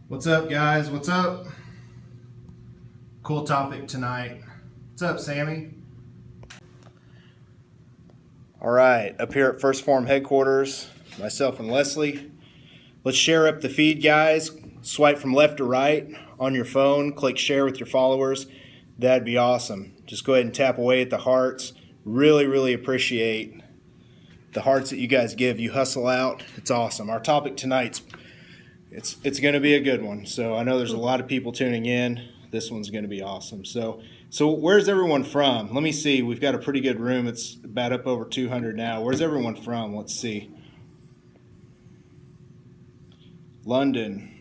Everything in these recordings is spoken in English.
What's up, guys? What's up? Cool topic tonight. What's up, Sammy? All right, up here at First Phorm headquarters, myself and Leslie. Let's share up the feed, guys. Swipe from left to right on your phone. Click share with your followers. That'd be awesome. Just go ahead and tap away at the hearts. Really appreciate the hearts that you guys give. You hustle out. It's awesome. Our topic tonight's it's going to be a good one. So I know there's a lot of people tuning in. This one's going to be awesome. So where's everyone from? Let me see. We've got a pretty good room. It's about up over 200 now. Where's everyone from? Let's see. London.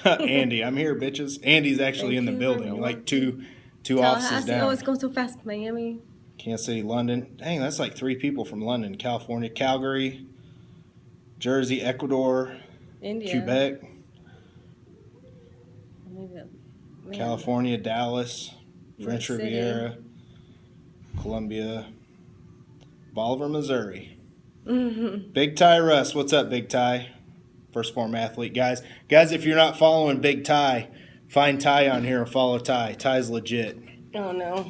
Andy, I'm here, bitches. Andy's actually in the building, like two offices down. Oh, it's going so fast. Miami. Kansas City, London. Dang, that's like 3 people from London. California, Calgary, Jersey, Ecuador, India. Quebec, California, Dallas, French Riviera, Columbia, Bolivar, Missouri. Big Ty Russ, what's up, Big Ty? First Phorm athlete, guys. Guys, if you're not following Big Ty, find Ty on here and follow Ty. Ty's legit. Oh no.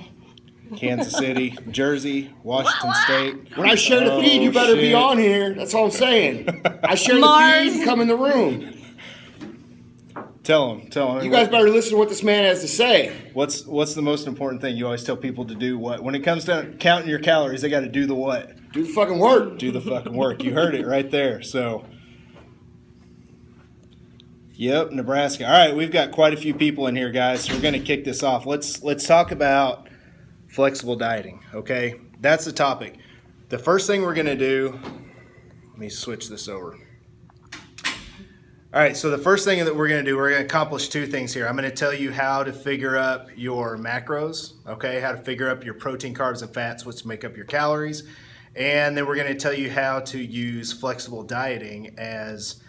Kansas City, Jersey, Washington State. When I share the feed, you better be on here. That's all I'm saying. I share the feed, come in the room. Tell him. You guys better listen to what this man has to say. What's the most important thing? You always tell people to do what? When it comes to counting your calories, they got to do the what? Do the fucking work. Do the fucking work. You heard it right there. So, yep, Nebraska. All right, we've got quite a few people in here, guys. So we're going to kick this off. Let's talk about flexible dieting, okay? That's the topic. The first thing we're going to do, let me switch this over. All right, so the first thing that we're going to do, we're going to accomplish 2 things here. I'm going to tell you how to figure up your macros, okay? How to figure up your protein, carbs, and fats, which make up your calories. And then we're going to tell you how to use flexible dieting as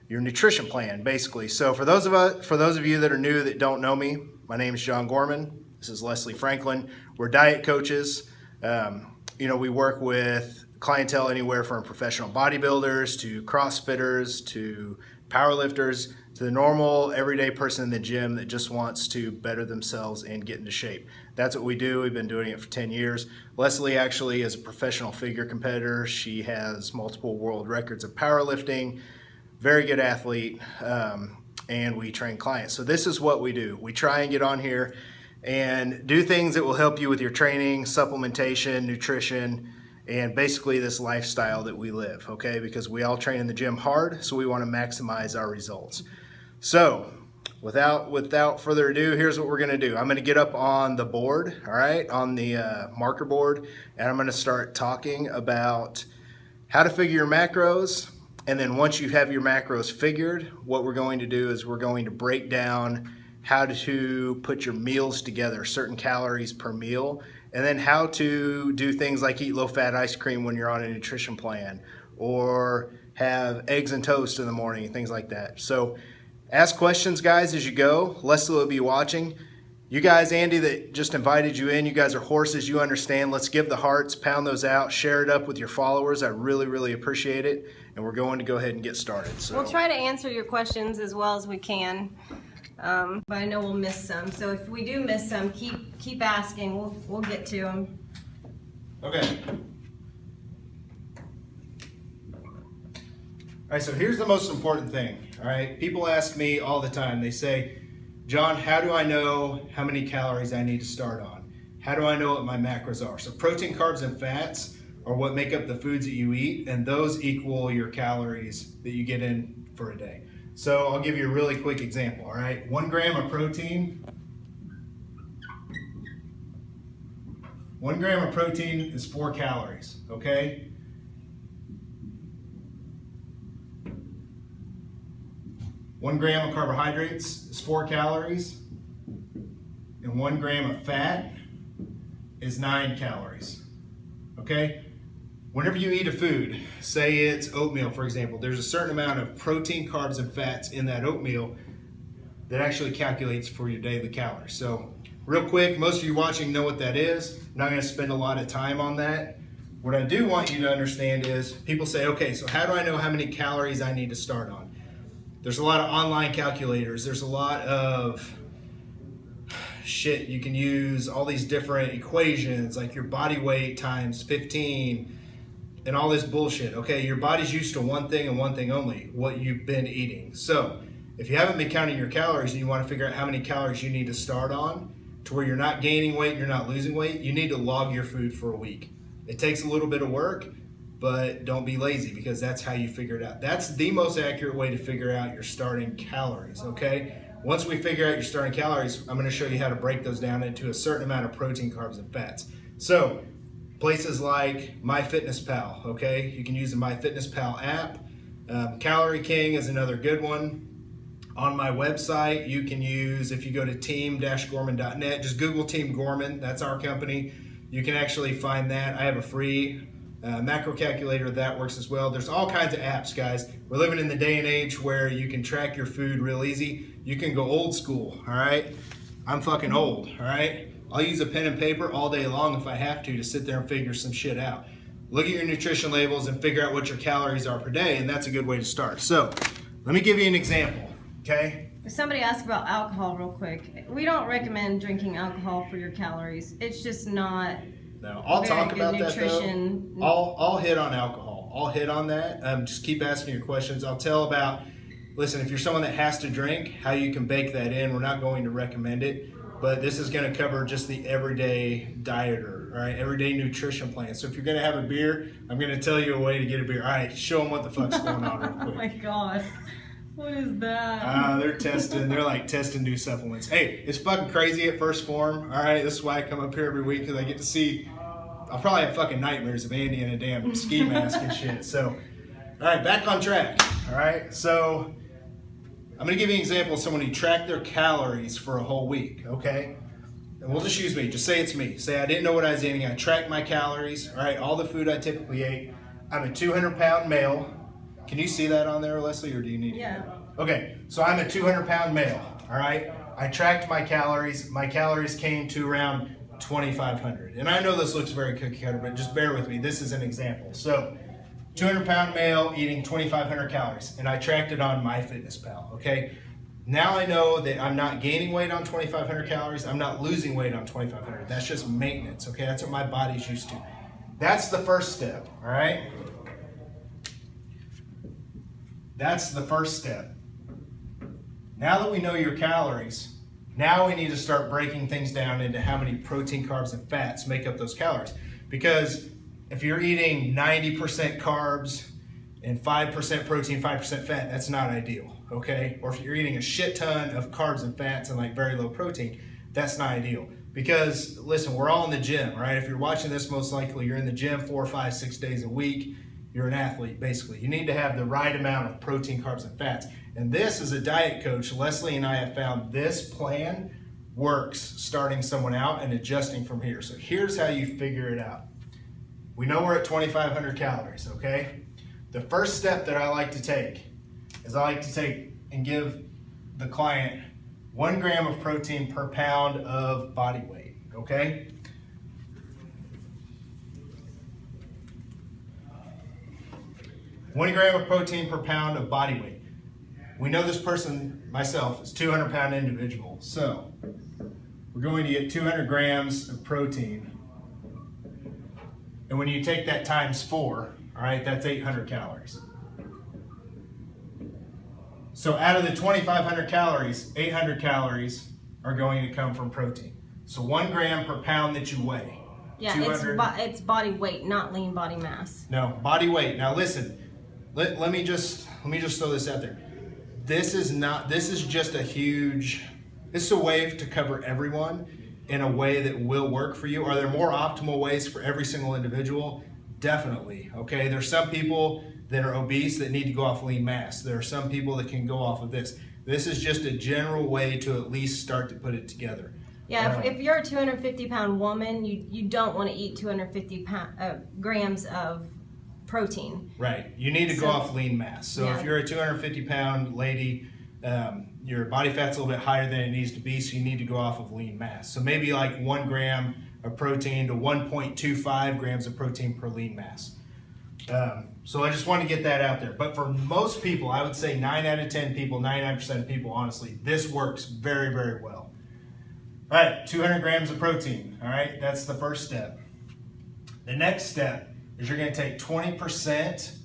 your nutrition plan, basically. So for those of you that are new that don't know me, my name is John Gorman. This is Leslie Franklin. We're diet coaches. We work with clientele anywhere from professional bodybuilders to CrossFitters to powerlifters to the normal everyday person in the gym that just wants to better themselves and get into shape. That's what we do. We've been doing it for 10 years. Leslie actually is a professional figure competitor. She has multiple world records of powerlifting, very good athlete, and we train clients. So this is what we do. We try and get on here and do things that will help you with your training, supplementation, nutrition, and basically this lifestyle that we live, okay? Because we all train in the gym hard, so we want to maximize our results. So without further ado, here's what we're going to do. I'm going to get up on the board, all right, on the marker board, and I'm going to start talking about how to figure your macros. And then once you have your macros figured, what we're going to do is we're going to break down how to put your meals together, certain calories per meal, and then how to do things like eat low-fat ice cream when you're on a nutrition plan, or have eggs and toast in the morning, things like that. So ask questions, guys, as you go. Leslie will be watching. You guys, Andy, that just invited you in, you guys are horses, you understand. Let's give the hearts, pound those out, share it up with your followers. I really appreciate it, and we're going to go ahead and get started. So We'll try to answer your questions as well as we can. But I know we'll miss some. So if we do miss some, keep asking. We'll get to them. Okay. All right, so here's the most important thing, all right? People ask me all the time. They say, John, how do I know how many calories I need to start on? How do I know what my macros are? So protein, carbs, and fats are what make up the foods that you eat, and those equal your calories that you get in for a day. So I'll give you a really quick example, all right? 1 gram of protein. 1 gram of protein is 4 calories, okay? One gram of carbohydrates is 4 calories, and 1 gram of fat is 9 calories, okay? Whenever you eat a food, say it's oatmeal, for example, there's a certain amount of protein, carbs, and fats in that oatmeal that actually calculates for your daily calories. So real quick, most of you watching know what that is. I'm not going to spend a lot of time on that. What I do want you to understand is people say, okay, so how do I know how many calories I need to start on? There's a lot of online calculators. There's a lot of shit you can use, all these different equations, like your body weight times 15 and all this bullshit. Okay, your body's used to one thing and one thing only, what you've been eating. So if you haven't been counting your calories and you want to figure out how many calories you need to start on to where you're not gaining weight, you're not losing weight, you need to log your food for a week. It takes a little bit of work, but don't be lazy, because that's how you figure it out. That's the most accurate way to figure out your starting calories, okay? Once we figure out your starting calories, I'm going to show you how to break those down into a certain amount of protein, carbs, and fats. So places like MyFitnessPal, okay? You can use the MyFitnessPal app. Calorie King is another good one. On my website, you can use, if you go to team-gorman.net, just Google Team Gorman, that's our company. You can actually find that. I have a free macro calculator that works as well. There's all kinds of apps, guys. We're living in the day and age where you can track your food real easy. You can go old school, all right? I'm fucking old, all right? I'll use a pen and paper all day long if I have to sit there and figure some shit out. Look at your nutrition labels and figure out what your calories are per day, and that's a good way to start. So let me give you an example, okay? Somebody asked about alcohol real quick. We don't recommend drinking alcohol for your calories. It's just not. No, I'll very talk good about nutrition. that though. I'll hit on alcohol. I'll hit on that. Just keep asking your questions. I'll tell about, listen, if you're someone that has to drink, how you can bake that in. We're not going to recommend it, but this is going to cover just the everyday dieter, all right? Everyday nutrition plan. So if you're going to have a beer, I'm going to tell you a way to get a beer. All right, show them what the fuck's going on real quick. Oh my God. What is that? They're like testing new supplements. Hey, it's fucking crazy at First Phorm. All right, this is why I come up here every week, because I get to see, I'll probably have fucking nightmares of Andy in a damn ski mask and shit. So, all right, back on track. All right, so I'm gonna give you an example of someone who tracked their calories for a whole week, okay? And we'll just use me, just say it's me. Say I didn't know what I was eating, I tracked my calories, all right, all the food I typically ate. I'm a 200-pound male. Can you see that on there, Leslie, or do you need Yeah. Okay, so I'm a 200-pound male, all right? I tracked my calories. My calories came to around 2,500. And I know this looks very cookie cutter, but just bear with me. This is an example. So 200-pound male eating 2,500 calories, and I tracked it on MyFitnessPal, okay? Now I know that I'm not gaining weight on 2,500 calories. I'm not losing weight on 2,500. That's just maintenance, okay? That's what my body's used to. That's the first step, all right? That's the first step. Now that we know your calories, now we need to start breaking things down into how many protein, carbs, and fats make up those calories. Because if you're eating 90% carbs and 5% protein, 5% fat, that's not ideal, okay? Or if you're eating a shit ton of carbs and fats and like very low protein, that's not ideal. Because listen, we're all in the gym, right? If you're watching this, most likely you're in the gym 4, 5, 6 days a week. You're an athlete, basically. You need to have the right amount of protein, carbs, and fats. And this, as a diet coach, Leslie and I have found this plan works starting someone out and adjusting from here. So here's how you figure it out. We know we're at 2,500 calories, okay? The first step that I like to take is I like to take and give the client 1 gram of protein per pound of body weight, okay? One gram of protein per pound of body weight. We know this person, myself, is 200-pound individual. So we're going to get 200 grams of protein. And when you take that times 4, all right, that's 800 calories. So out of the 2,500 calories, 800 calories are going to come from protein. So 1 gram per pound that you weigh. Yeah, it's body weight, not lean body mass. No, body weight. Now listen. Let me just throw this out there. This is just it's a way to cover everyone in a way that will work for you. Are there more optimal ways for every single individual? Definitely, okay? There's some people that are obese that need to go off lean mass. There are some people that can go off of this. This is just a general way to at least start to put it together. Yeah, if you're a 250-pound woman, you don't want to eat 250 grams of protein. Right. You need to go off lean mass. So if you're a 250-pound lady, your body fat's a little bit higher than it needs to be, so you need to go off of lean mass. So maybe like 1 gram of protein to 1.25 grams of protein per lean mass. So I just want to get that out there. But for most people, I would say 9 out of 10 people, 99% of people, honestly, this works very, very well. All right, 200 grams of protein. All right, that's the first step. The next step is you're going to take 20%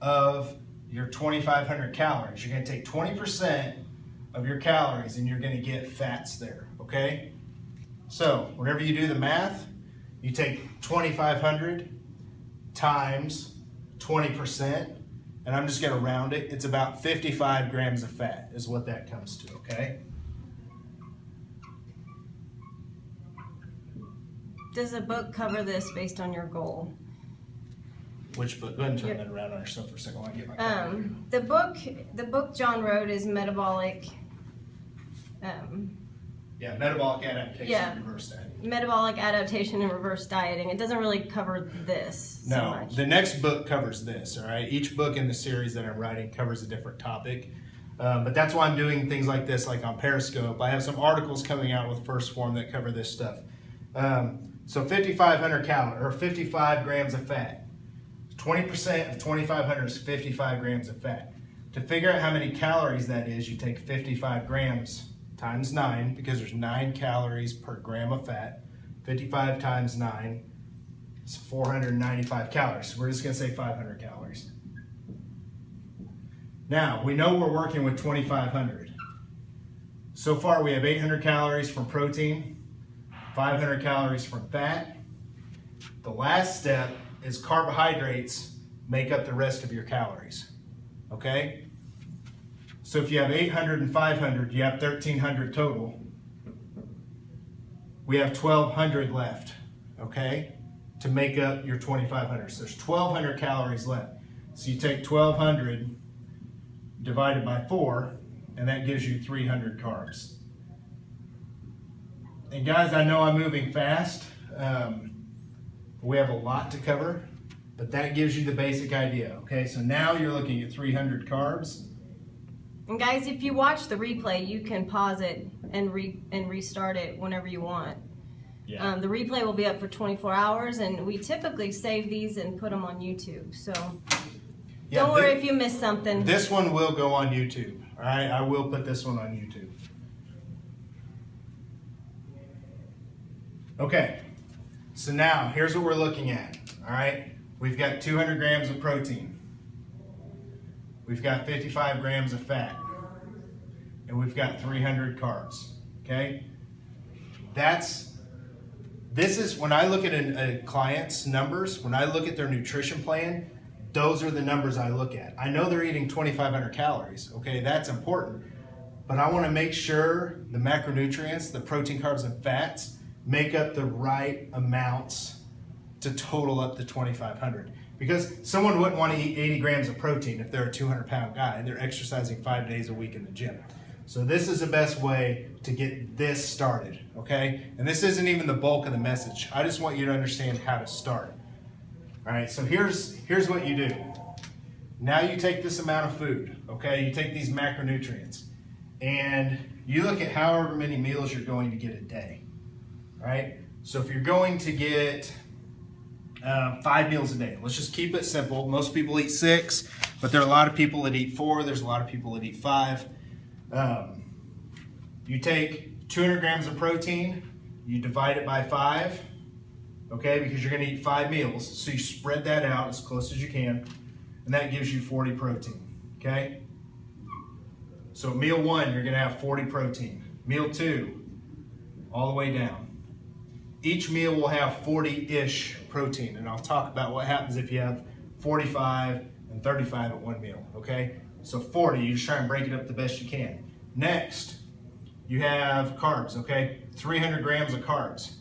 of your 2,500 calories. You're going to take 20% of your calories and you're going to get fats there, okay? So whenever you do the math, you take 2,500 times 20%, and I'm just going to round it. It's about 55 grams of fat is what that comes to, okay? Does the book cover this based on your goal? Which book? Go ahead and turn that around on yourself for a second while I get my copy. The book John wrote is Metabolic. Yeah, metabolic adaptation, Yeah. reverse dieting. Metabolic Adaptation and Reverse Dieting. It doesn't really cover this so No, much. the next book covers this, all right? Each book in the series that I'm writing covers a different topic. But that's why I'm doing things like this, like on Periscope. I have some articles coming out with First Phorm that cover this stuff. So 5,500 calories, or 55 grams of fat. 20% of 2,500 is 55 grams of fat. To figure out how many calories that is, you take 55 grams times 9, because there's 9 calories per gram of fat. 55 times 9 is 495 calories. So we're just going to say 500 calories. Now, we know we're working with 2,500. So far, we have 800 calories from protein, 500 calories from fat. The last step is carbohydrates make up the rest of your calories, okay? So if you have 800 and 500, you have 1,300 total. We have 1,200 left, okay, to make up your 2,500. So there's 1,200 calories left. So you take 1,200 divided by 4, and that gives you 300 carbs. And guys, I know I'm moving fast. We have a lot to cover, but that gives you the basic idea, okay? So now you're looking at 300 carbs. And guys, if you watch the replay, you can pause it and restart it whenever you want. Yeah. The replay will be up for 24 hours, and we typically save these and put them on YouTube. So Yeah, don't worry if you miss something. This one will go on YouTube, all right? I will put this one on YouTube. Okay, so now here's what we're looking at, all right? We've got 200 grams of protein. We've got 55 grams of fat. And we've got 300 carbs, okay? This is, when I look at a client's numbers, when I look at their nutrition plan, those are the numbers I look at. I know they're eating 2,500 calories, okay? That's important. But I want to make sure the macronutrients, the protein, carbs, and fats make up the right amounts to total up to 2,500. Because someone wouldn't want to eat 80 grams of protein if they're a 200-pound guy and they're exercising 5 days a week in the gym. So this is the best way to get this started, okay? And this isn't even the bulk of the message. I just want you to understand how to start. All right, so here's what you do. Now you take this amount of food, okay? You take these macronutrients, and you look at however many meals you're going to get a day, all right? So if you're going to get 5 meals a day, let's just keep it simple. Most people eat 6, but there are a lot of people that eat 4. There's a lot of people that eat 5. You take 200 grams of protein, you divide it by 5, okay, because you're going to eat 5 meals. So you spread that out as close as you can, and that gives you 40 protein, okay? So meal 1, you're going to have 40 protein. Meal 2, all the way down. Each meal will have 40-ish protein, and I'll talk about what happens if you have 45 and 35 at one meal, okay? So 40, you just try and break it up the best you can. Next, you have carbs, okay? 300 grams of carbs.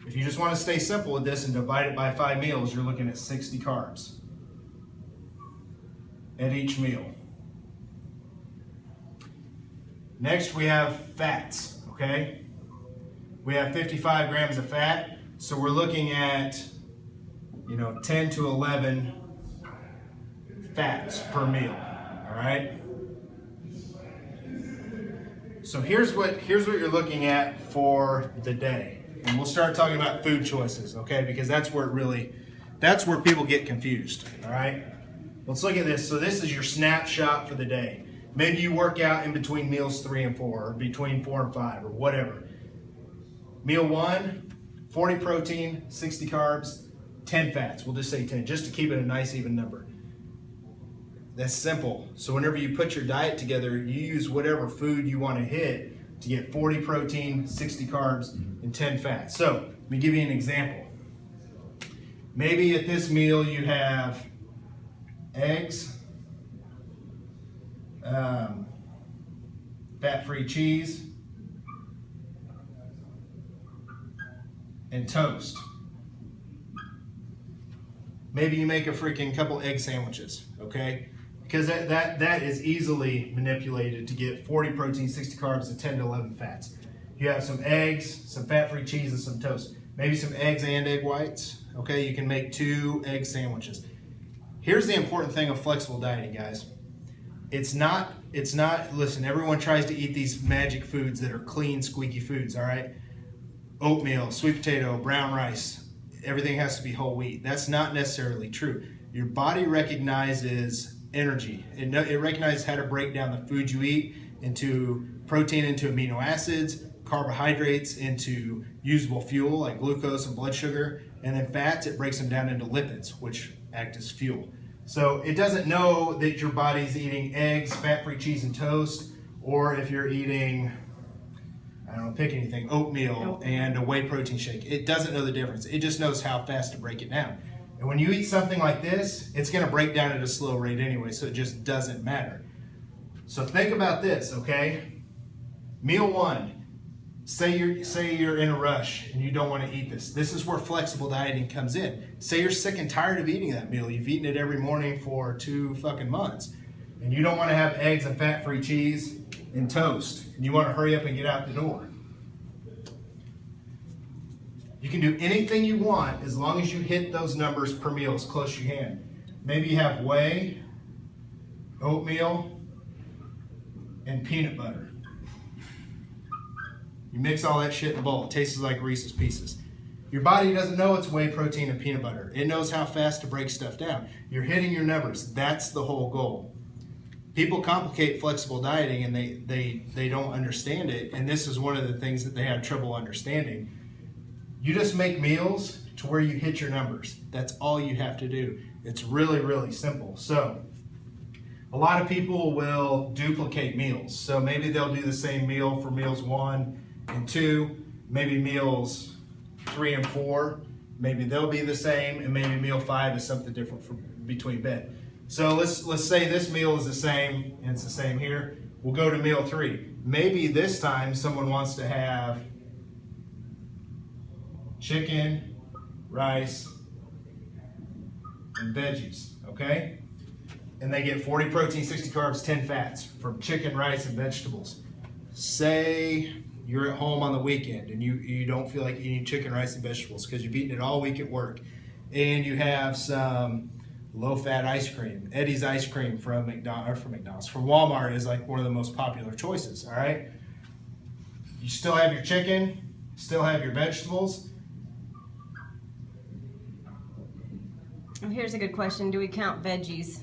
If you just want to stay simple with this and divide it by 5 meals, you're looking at 60 carbs at each meal. Next, we have fats, okay? We have 55 grams of fat, so we're looking at, 10 to 11 fats per meal, all right? So here's what you're looking at for the day. And we'll start talking about food choices, okay? Because that's where it really That's where people get confused, all right? Let's look at this. So this is your snapshot for the day. Maybe you work out in between meals 3 and 4, or between 4 and 5, or whatever. Meal 1, 40 protein, 60 carbs, 10 fats. We'll just say 10, just to keep it a nice even number. That's simple. So whenever you put your diet together, you use whatever food you want to hit to get 40 protein, 60 carbs, and 10 fats. So let me give you an example. Maybe at this meal you have eggs, fat-free cheese, and toast. Maybe you make a freaking couple egg sandwiches, okay? Because that is easily manipulated to get 40 protein, 60 carbs, and 10 to 11 fats. You have some eggs, some fat-free cheese, and some toast. Maybe some eggs and egg whites, okay? You can make 2 egg sandwiches. Here's the important thing of flexible dieting, guys. It's not, listen, everyone tries to eat these magic foods that are clean, squeaky foods, all right? Oatmeal, sweet potato, brown rice, everything has to be whole wheat. That's not necessarily true. Your body recognizes energy. It recognizes how to break down the food you eat into protein, into amino acids, carbohydrates into usable fuel like glucose and blood sugar, and then fats, it breaks them down into lipids, which act as fuel. So it doesn't know that your body's eating eggs, fat-free cheese, and toast, or if you're eating, I don't know, pick anything, oatmeal and a whey protein shake. It doesn't know the difference. It just knows how fast to break it down. And when you eat something like this, it's going to break down at a slow rate anyway, so it just doesn't matter. So think about this, okay? Meal 1. Say you're in a rush and you don't want to eat this. This is where flexible dieting comes in. Say you're sick and tired of eating that meal. You've eaten it every morning for 2 fucking months. And you don't want to have eggs and fat-free cheese and toast. And you want to hurry up and get out the door. You can do anything you want as long as you hit those numbers per meal as close as you can. Maybe you have whey, oatmeal, and peanut butter. You mix all that shit in a bowl. It tastes like Reese's Pieces. Your body doesn't know it's whey protein and peanut butter. It knows how fast to break stuff down. You're hitting your numbers. That's the whole goal. People complicate flexible dieting and they don't understand it. And this is one of the things that they have trouble understanding. You just make meals to where you hit your numbers. That's all you have to do. It's really, really simple. So a lot of people will duplicate meals. So maybe they'll do the same meal for meals 1 and 2, maybe meals 3 and 4, maybe they'll be the same, and maybe meal 5 is something different from between bed. So let's say this meal is the same, and it's the same here. We'll go to meal 3. Maybe this time someone wants to have chicken, rice, and veggies, okay? And they get 40 protein, 60 carbs, 10 fats from chicken, rice, and vegetables. Say you're at home on the weekend and you don't feel like eating chicken, rice, and vegetables because you've eaten it all week at work, and you have some low-fat ice cream. Eddie's ice cream from Walmart is like one of the most popular choices, all right? You still have your chicken, still have your vegetables. Here's a good question. Do we count veggies?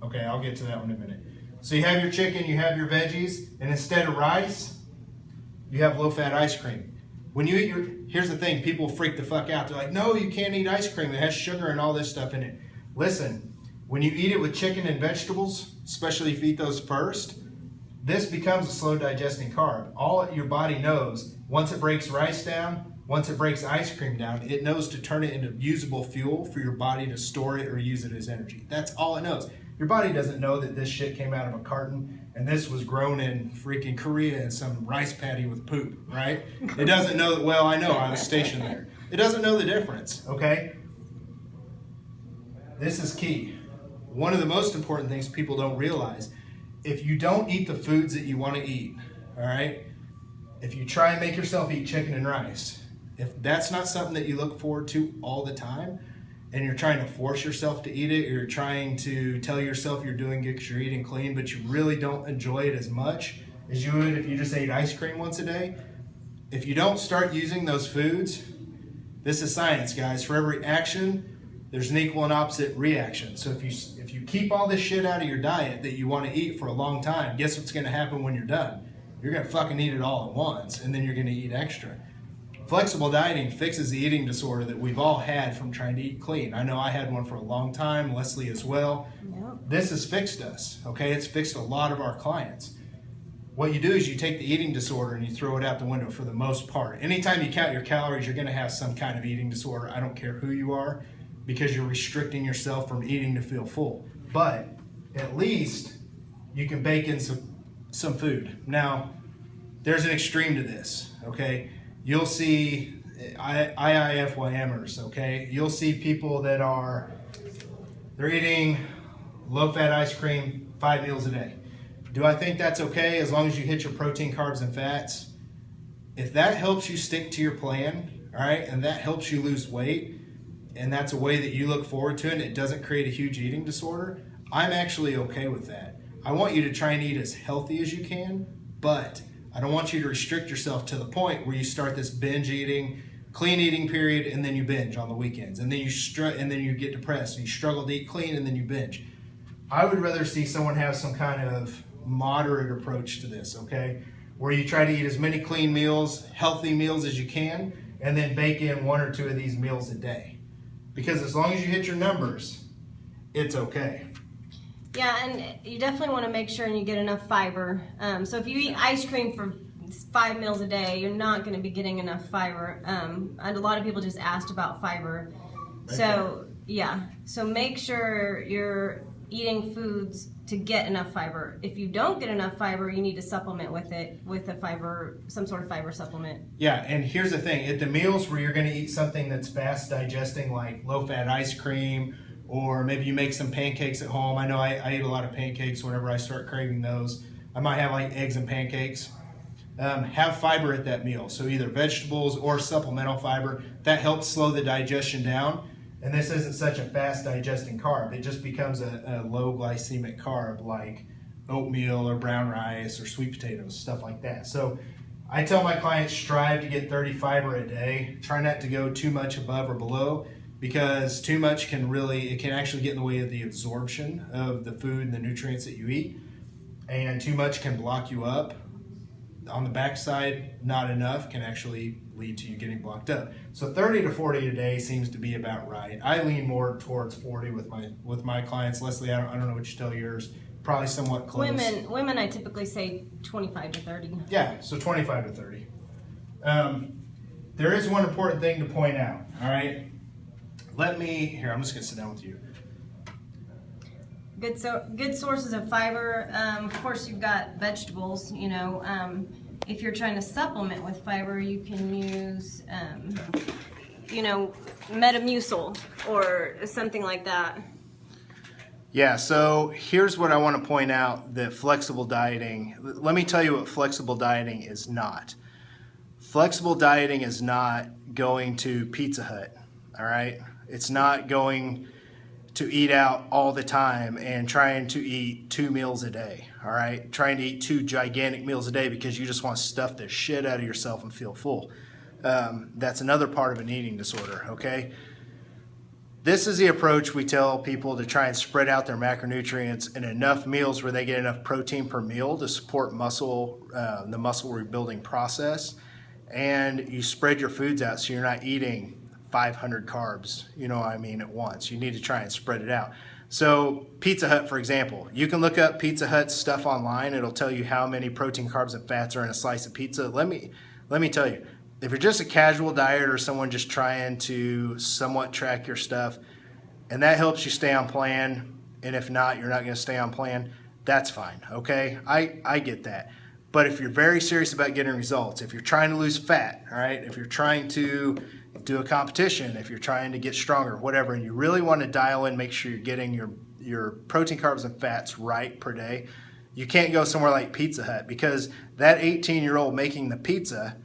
Okay, I'll get to that one in a minute. So you have your chicken, you have your veggies, and instead of rice, you have low-fat ice cream. When you eat here's the thing, people freak the fuck out. They're like, no, you can't eat ice cream. It has sugar and all this stuff in it. Listen, when you eat it with chicken and vegetables, especially if you eat those first, this becomes a slow digesting carb. All your body knows, once it breaks rice down, once it breaks ice cream down, it knows to turn it into usable fuel for your body to store it or use it as energy. That's all it knows. Your body doesn't know that this shit came out of a carton and this was grown in freaking Korea in some rice paddy with poop, right? It doesn't know that, well, I know, I was stationed there. It doesn't know the difference, okay? This is key. One of the most important things people don't realize, if you don't eat the foods that you want to eat, all right? If you try and make yourself eat chicken and rice, if that's not something that you look forward to all the time, and you're trying to force yourself to eat it, or you're trying to tell yourself you're doing it because you're eating clean, but you really don't enjoy it as much as you would if you just ate ice cream once a day, if you don't start using those foods, this is science, guys. For every action, there's an equal and opposite reaction. So if you keep all this shit out of your diet that you want to eat for a long time, guess what's going to happen when you're done? You're going to fucking eat it all at once, and then you're going to eat extra. Flexible dieting fixes the eating disorder that we've all had from trying to eat clean. I know I had one for a long time, Leslie as well. Yep. This has fixed us, okay? It's fixed a lot of our clients. What you do is you take the eating disorder and you throw it out the window for the most part. Anytime you count your calories, you're going to have some kind of eating disorder. I don't care who you are, because you're restricting yourself from eating to feel full. But at least you can bake in some food. Now, there's an extreme to this, okay? You'll see IIFYMers, okay? You'll see people that they're eating low-fat ice cream 5 meals a day. Do I think that's okay as long as you hit your protein, carbs, and fats? If that helps you stick to your plan, all right, and that helps you lose weight, and that's a way that you look forward to it, and it doesn't create a huge eating disorder, I'm actually okay with that. I want you to try and eat as healthy as you can, but I don't want you to restrict yourself to the point where you start this binge eating, clean eating period, and then you binge on the weekends, and then you get depressed, and you struggle to eat clean, and then you binge. I would rather see someone have some kind of moderate approach to this, okay? Where you try to eat as many clean meals, healthy meals as you can, and then bake in 1 or 2 of these meals a day. Because as long as you hit your numbers, it's okay. Yeah, and you definitely want to make sure you get enough fiber. So if you eat ice cream for 5 meals a day, you're not going to be getting enough fiber. And a lot of people just asked about fiber. So, yeah. So make sure you're eating foods to get enough fiber. If you don't get enough fiber, you need to supplement with it with some sort of fiber supplement. Yeah, and here's the thing. At the meals where you're going to eat something that's fast digesting, like low-fat ice cream, or maybe you make some pancakes at home. I know I eat a lot of pancakes whenever I start craving those. I might have like eggs and pancakes. Have fiber at that meal. So either vegetables or supplemental fiber. That helps slow the digestion down. And this isn't such a fast digesting carb. It just becomes a low glycemic carb like oatmeal or brown rice or sweet potatoes, stuff like that. So I tell my clients, strive to get 30 fiber a day. Try not to go too much above or below, because too much can actually get in the way of the absorption of the food and the nutrients that you eat. And too much can block you up. On the backside, not enough can actually lead to you getting blocked up. So 30 to 40 a day seems to be about right. I lean more towards 40 with my clients. Leslie, I don't know what you tell yours. Probably somewhat close. Women, I typically say 25 to 30. Yeah, so 25 to 30. There is one important thing to point out, all right? Here, I'm just gonna sit down with you. Good sources of fiber. Of course, you've got vegetables. If you're trying to supplement with fiber, you can use, Metamucil or something like that. Yeah, so here's what I want to point out that flexible dieting, let me tell you what flexible dieting is not. Flexible dieting is not going to Pizza Hut, all right? It's not going to eat out all the time and trying to eat 2 meals a day, all right? Trying to eat 2 gigantic meals a day because you just want to stuff the shit out of yourself and feel full. That's another part of an eating disorder, okay? This is the approach we tell people to try and spread out their macronutrients in enough meals where they get enough protein per meal to support the muscle rebuilding process. And you spread your foods out so you're not eating 500 carbs, at once. You need to try and spread it out. So Pizza Hut, for example, you can look up Pizza Hut stuff online. It'll tell you how many protein, carbs, and fats are in a slice of pizza. Let me tell you, if you're just a casual diet or someone just trying to somewhat track your stuff, and that helps you stay on plan, and if not, you're not going to stay on plan, that's fine, okay? I get that. But if you're very serious about getting results, if you're trying to lose fat, all right, if you're trying to do a competition, if you're trying to get stronger, whatever, and you really want to dial in, make sure you're getting your protein, carbs, and fats right per day, you can't go somewhere like Pizza Hut, because that 18-year-old making the pizza,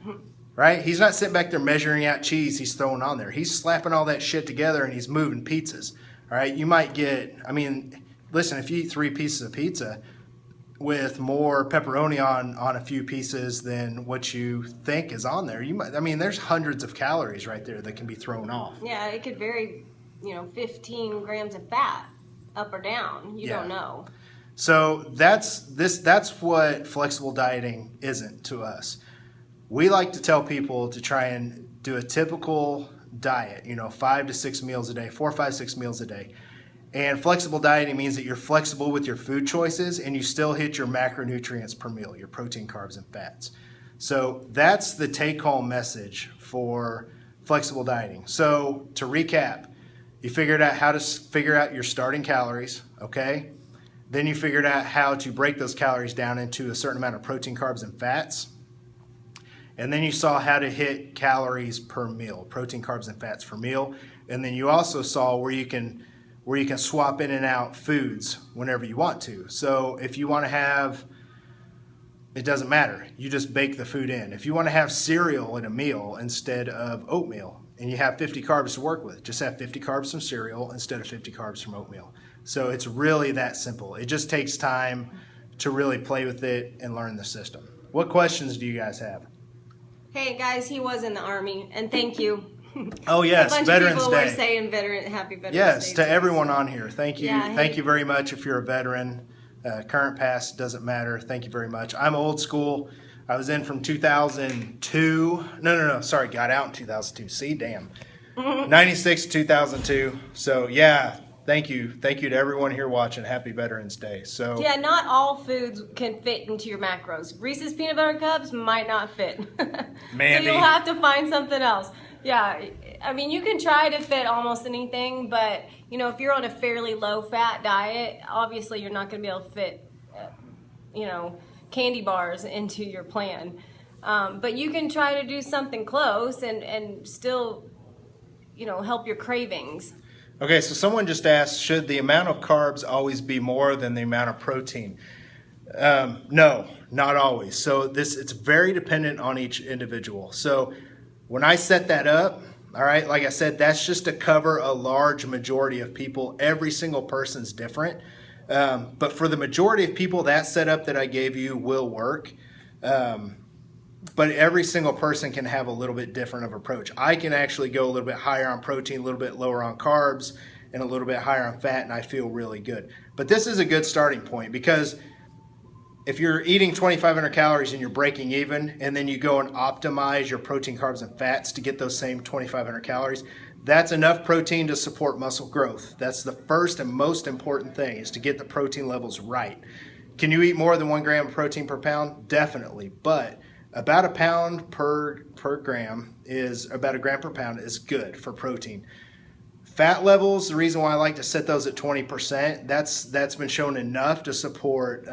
right, he's not sitting back there measuring out cheese he's throwing on there. He's slapping all that shit together and he's moving pizzas, all right? You might get, listen, if you eat 3 pieces of pizza with more pepperoni on a few pieces than what you think is on there, there's hundreds of calories right there that can be thrown off. Yeah, it could vary 15 grams of fat up or down. You don't know. So that's what flexible dieting isn't to us. We like to tell people to try and do a typical diet, 5 to 6 meals a day, 4, 5, 6 meals a day. And flexible dieting means that you're flexible with your food choices and you still hit your macronutrients per meal, your protein, carbs, and fats. So that's the take-home message for flexible dieting. So to recap, you figured out how to figure out your starting calories, okay? Then you figured out how to break those calories down into a certain amount of protein, carbs, and fats. And then you saw how to hit calories per meal, protein, carbs, and fats per meal. And then you also saw where you can swap in and out foods whenever you want to. So if you want to have, it doesn't matter, you just bake the food in. If you want to have cereal in a meal instead of oatmeal, and you have 50 carbs to work with, just have 50 carbs from cereal instead of 50 carbs from oatmeal. So it's really that simple. It just takes time to really play with it and learn the system. What questions do you guys have? Hey guys, he was in the Army, and thank you. Oh yes, Veterans Day. Were Day. saying happy Veterans Day. Yes, to everyone on here. Thank you. Yeah, Thank you very much if you're a veteran. Current, past, doesn't matter. Thank you very much. I'm old school. I was in from 2002. No. Sorry, got out in 2002. See, damn. 96 to 2002. So yeah, thank you. Thank you to everyone here watching. Happy Veterans Day. So yeah, not all foods can fit into your macros. Reese's peanut butter cups might not fit. Mandy. So you'll have to find something else. Yeah, I mean, you can try to fit almost anything, but if you're on a fairly low-fat diet, obviously you're not going to be able to fit, candy bars into your plan. But you can try to do something close and still, help your cravings. Okay, so someone just asked, should the amount of carbs always be more than the amount of protein? No, not always. So it's very dependent on each individual. So when I set that up, all right, like I said, that's just to cover a large majority of people. Every single person's different. But for the majority of people, that setup that I gave you will work. But every single person can have a little bit different of approach. I can actually go a little bit higher on protein, a little bit lower on carbs, and a little bit higher on fat, and I feel really good. But this is a good starting point because if you're eating 2,500 calories and you're breaking even, and then you go and optimize your protein, carbs, and fats to get those same 2,500 calories, that's enough protein to support muscle growth. That's the first and most important thing, is to get the protein levels right. Can you eat more than 1 gram of protein per pound? Definitely, but about a pound per gram is, about a gram per pound is good for protein. Fat levels, the reason why I like to set those at 20%, that's been shown enough to support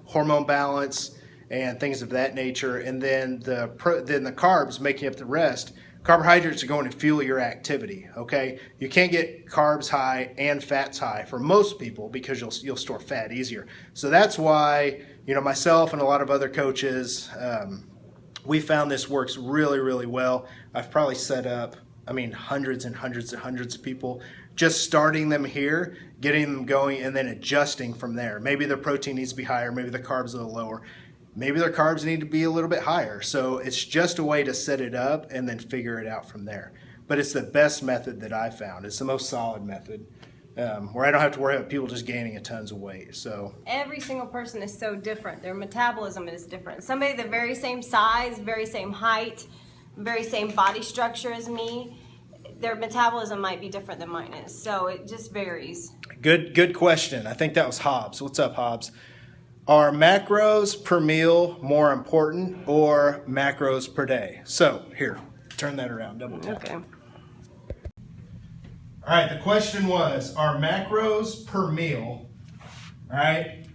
hormone balance and things of that nature. And then the carbs making up the rest. Carbohydrates are going to fuel your activity, okay? You can't get carbs high and fats high for most people because you'll store fat easier. So that's why, myself and a lot of other coaches, we found this works really, really well. I've probably set up, hundreds and hundreds and hundreds of people, just starting them here, getting them going, and then adjusting from there. Maybe their protein needs to be higher, maybe the carbs a little lower. Maybe their carbs need to be a little bit higher. So it's just a way to set it up and then figure it out from there. But it's the best method that I've found. It's the most solid method where I don't have to worry about people just gaining a tons of weight. So every single person is so different. Their metabolism is different. Somebody the very same size, very same height, very same body structure as me, their metabolism might be different than mine is. So it just varies. Good question. I think that was Hobbs. What's up, Hobbs? Are macros per meal more important or macros per day? So here, turn that around, double tap. Okay. All right, the question was, are macros per meal, all right,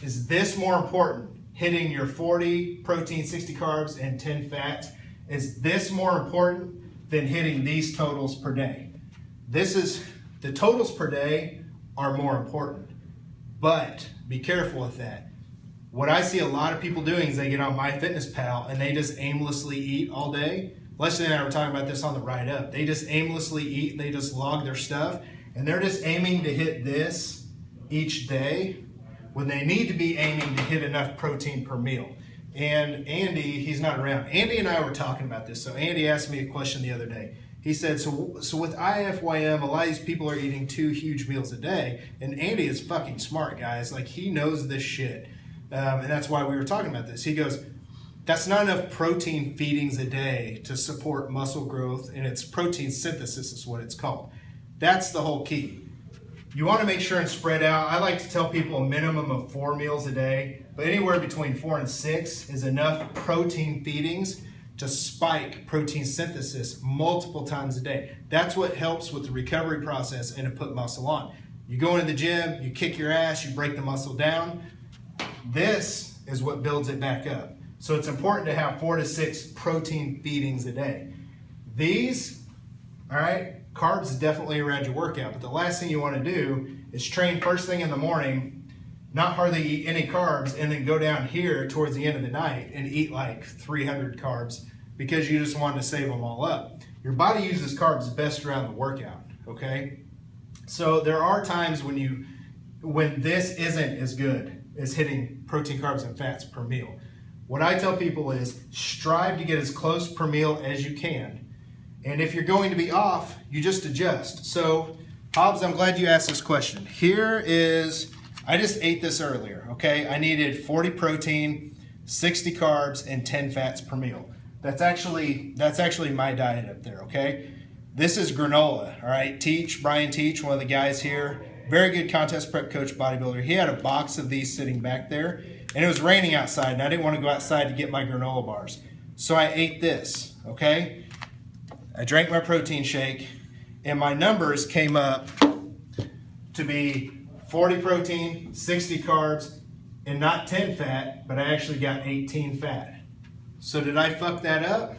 is this more important? Hitting your 40 protein, 60 carbs, and 10 fats, is this more important than hitting these totals per day? The totals per day are more important, but be careful with that. What I see a lot of people doing is they get on MyFitnessPal and they just aimlessly eat all day. Leslie and I were talking about this on the ride up. They just aimlessly eat, they just log their stuff, and they're just aiming to hit this each day when they need to be aiming to hit enough protein per meal. And Andy, he's not around. Andy and I were talking about this. So Andy asked me a question the other day. He said, so with IFYM, a lot of these people are eating 2 huge meals a day. And Andy is fucking smart, guys. Like, he knows this shit. And that's why we were talking about this. He goes, that's not enough protein feedings a day to support muscle growth, and it's protein synthesis is what it's called. That's the whole key. You want to make sure and spread out. I like to tell people a minimum of 4 meals a day, but anywhere between 4 and 6 is enough protein feedings to spike protein synthesis multiple times a day. That's what helps with the recovery process and to put muscle on. You go into the gym, you kick your ass, you break the muscle down. This is what builds it back up. So it's important to have 4 to 6 protein feedings a day. These, all right, carbs definitely around your workout, but the last thing you want to do is train first thing in the morning, not hardly eat any carbs, and then go down here towards the end of the night and eat like 300 carbs because you just wanted to save them all up. Your body uses carbs best around the workout, okay? So there are times when this isn't as good as hitting protein, carbs, and fats per meal. What I tell people is strive to get as close per meal as you can. And if you're going to be off, you just adjust. So, Hobbs, I'm glad you asked this question. Here is, I just ate this earlier, okay? I needed 40 protein, 60 carbs, and 10 fats per meal. That's actually my diet up there, okay? This is granola, all right? Brian Teach, one of the guys here, very good contest prep coach bodybuilder. He had a box of these sitting back there, and it was raining outside, and I didn't want to go outside to get my granola bars. So I ate this, okay? I drank my protein shake, and my numbers came up to be 40 protein, 60 carbs, and not 10 fat, but I actually got 18 fat. So did I fuck that up?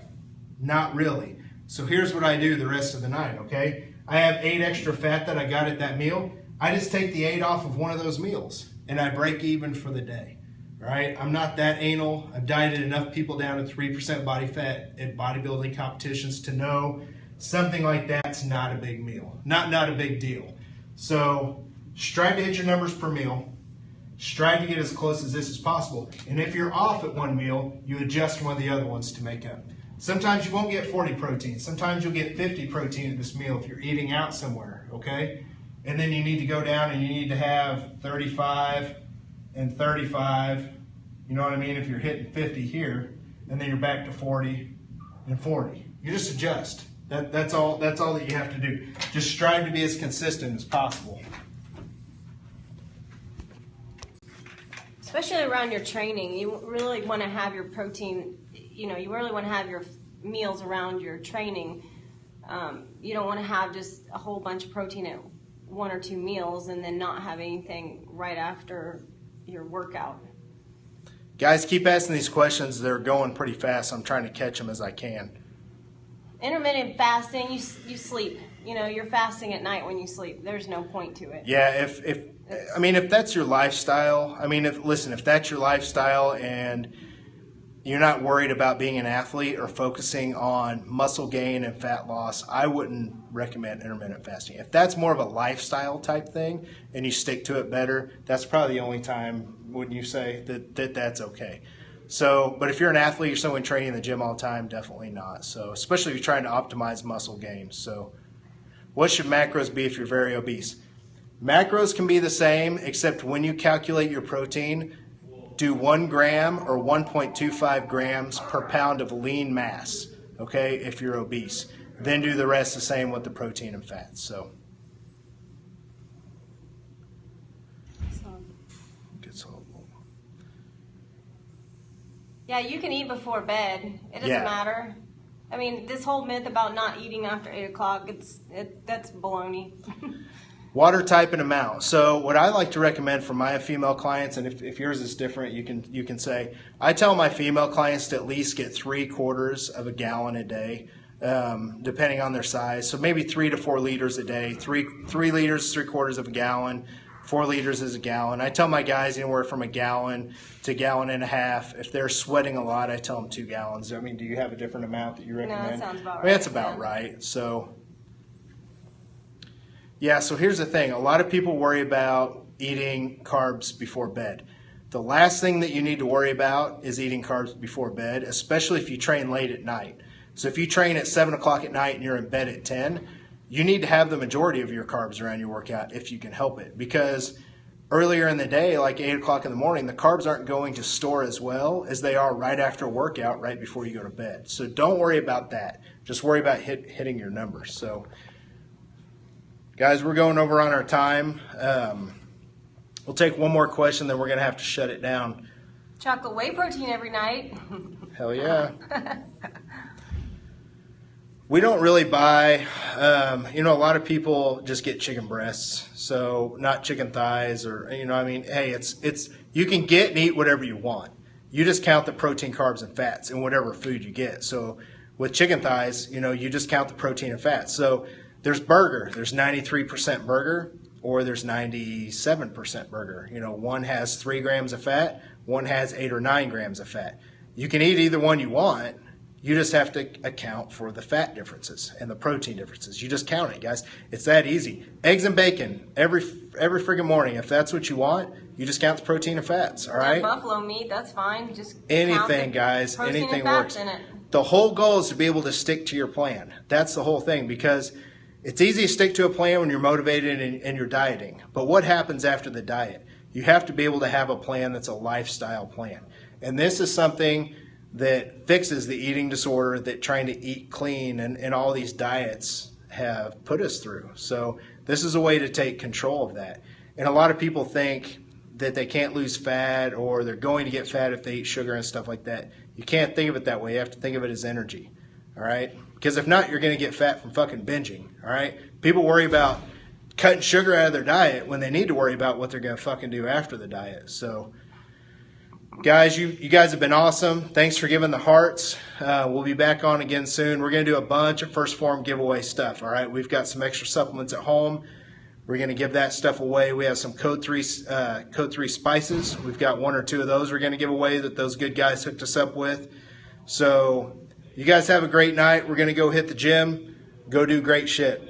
Not really. So here's what I do the rest of the night, okay? I have 8 extra fat that I got at that meal. I just take the 8 off of one of those meals, and I break even for the day. Right? I'm not that anal. I've dieted enough people down to 3% body fat at bodybuilding competitions to know something like that's not a big meal. Not a big deal. So strive to hit your numbers per meal. Strive to get as close as this as possible. And if you're off at one meal, you adjust one of the other ones to make up. Sometimes you won't get 40 protein. Sometimes you'll get 50 protein at this meal if you're eating out somewhere, okay? And then you need to go down and you need to have 35 and 35, you know what I mean, if you're hitting 50 here, and then you're back to 40 and 40. You just adjust. That's all that you have to do. Just strive to be as consistent as possible. Especially around your training, you really want to have your protein, you really want to have your meals around your training. You don't want to have just a whole bunch of protein at 1 or 2 meals and then not have anything right after your workout. Guys, keep asking these questions. They're going pretty fast. So I'm trying to catch them as I can. Intermittent fasting, you sleep. You're fasting at night when you sleep. There's no point to it. Yeah, if that's your lifestyle, if that's your lifestyle and you're not worried about being an athlete or focusing on muscle gain and fat loss, I wouldn't recommend intermittent fasting. If that's more of a lifestyle type thing and you stick to it better, that's probably the only time, wouldn't you say, that's okay. So, but if you're an athlete or someone training in the gym all the time, definitely not. So, especially if you're trying to optimize muscle gain. So, what should macros be if you're very obese? Macros can be the same, except when you calculate your protein, do 1 gram or 1.25 grams per pound of lean mass, okay, if you're obese. Then do the rest the same with the protein and fats. So, yeah, you can eat before bed. It doesn't matter. This whole myth about not eating after 8 o'clock, that's baloney. Water type and amount. So what I like to recommend for my female clients, and if yours is different, you can say, I tell my female clients to at least get 3/4 of a gallon a day, depending on their size. So maybe 3 to 4 liters a day. 3 liters, 3/4 of a gallon. 4 liters is a gallon. I tell my guys anywhere from a gallon to a gallon and a half. If they're sweating a lot, I tell them 2 gallons. Do you have a different amount that you recommend? No, that sounds about right. That's about right. So. Yeah, so here's the thing. A lot of people worry about eating carbs before bed. The last thing that you need to worry about is eating carbs before bed, especially if you train late at night. So if you train at 7 o'clock at night and you're in bed at 10, you need to have the majority of your carbs around your workout if you can help it. Because earlier in the day, like 8 o'clock in the morning, the carbs aren't going to store as well as they are right after a workout, right before you go to bed. So don't worry about that. Just worry about hitting your numbers. So, guys, we're going over on our time. We'll take one more question, then we're going to have to shut it down. Chocolate whey protein every night. Hell yeah. We don't really buy, a lot of people just get chicken breasts, so not chicken thighs or, hey, it's you can get and eat whatever you want. You just count the protein, carbs, and fats in whatever food you get. So with chicken thighs, you just count the protein and fats. So there's burger. There's 93% burger or there's 97% burger. One has 3 grams of fat, one has 8 or 9 grams of fat. You can eat either one you want. You just have to account for the fat differences and the protein differences. You just count it, guys. It's that easy. Eggs and bacon every friggin' morning. If that's what you want, you just count the protein and fats, all right? Buffalo meat, that's fine. Just anything, guys. Anything works. In it. The whole goal is to be able to stick to your plan. That's the whole thing, because it's easy to stick to a plan when you're motivated and you're dieting. But what happens after the diet? You have to be able to have a plan that's a lifestyle plan. And this is something that fixes the eating disorder that trying to eat clean and all these diets have put us through. So this is a way to take control of that. And a lot of people think that they can't lose fat or they're going to get fat if they eat sugar and stuff like that. You can't think of it that way. You have to think of it as energy, all right? Because if not, you're going to get fat from fucking binging, all right? People worry about cutting sugar out of their diet when they need to worry about what they're going to fucking do after the diet. So, guys, you guys have been awesome. Thanks for giving the hearts. We'll be back on again soon. We're going to do a bunch of First Phorm giveaway stuff, all right? We've got some extra supplements at home. We're going to give that stuff away. We have some Code 3 spices. We've got 1 or 2 of those we're going to give away that those good guys hooked us up with. So you guys have a great night. We're going to go hit the gym. Go do great shit.